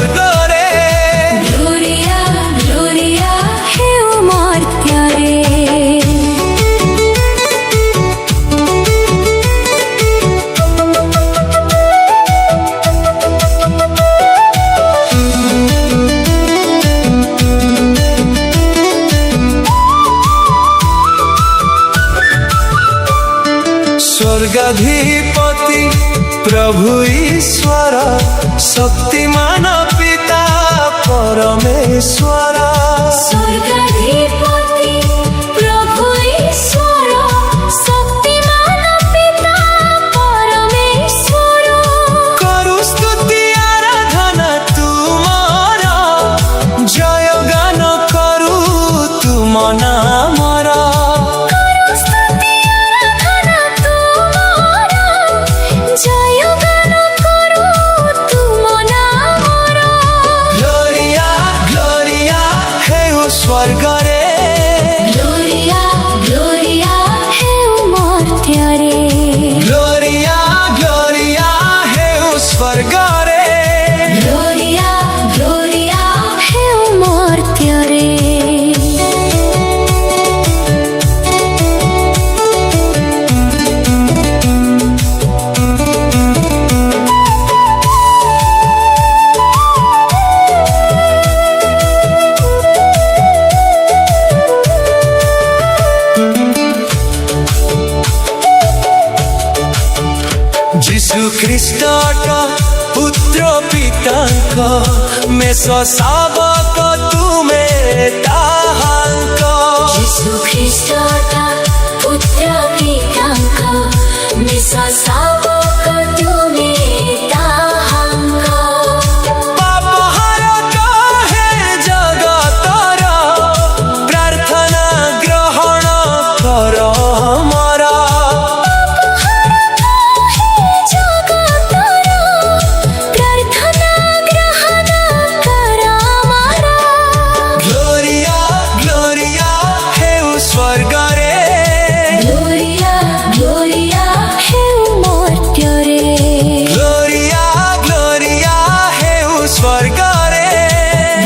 स्वर्ग रे Gloria Gloria हे मर्त्य रे स्वर्गाधिपति प्रभु ईश्वर शक्तिमान पिता परमेश्वर स्वर्गाधिपति प्रभु ईश्वर शक्तिमान पिता परमेश्वर करु स्तुति आराधना तुमर जय गान करु तुम नामर जय गान करू तुम नामर ग्लोरिया ग्लोरिया हे स्वर्ग रे ग्लोरिया ग्लोरिया हे मर्त्य रे ग्लोरिया ग्लोरिया हे स्वर्ग रे ग्लोरिया ग्लोरिया हे मर्त्य रे जीशु ख्रीष्ट पुत्र पितांक मेष शावक तुमे ताहांक यीशु ख्रीष्ट पुत्र पितांक मेष शावक तुमे ताहांक पापहार कहे जगतर प्रार्थना ग्रहण कर मरा ग्लोरिया ग्लोरिया हे स्वर्ग रे ग्लोरिया ग्लोरिया हे मर्त्य रे ग्लोरिया ग्लोरिया हे स्वर्ग रे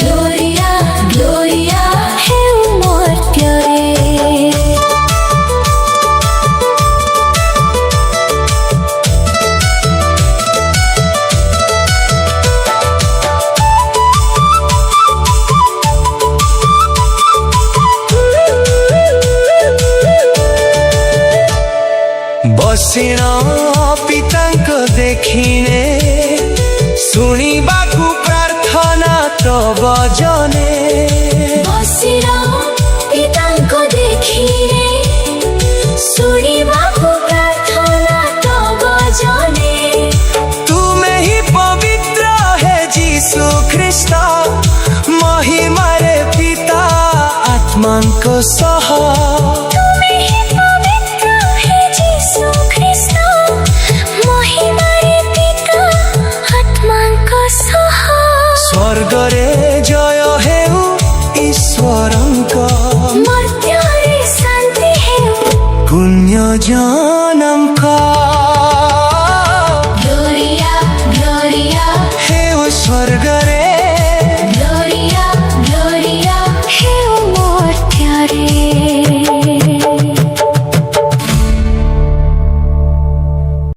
ग्लोरिया ग्लोरिया हे मर्त्य रे बसिण पितांक देखिने शुणिबाकु प्रार्थना तब जने बसिर पितांक देखिने शुणिबाकु प्रार्थना तब जने तुमे ही पवित्र है जीशु ख्रीष्ट महिमारे पिता आत्मांक सह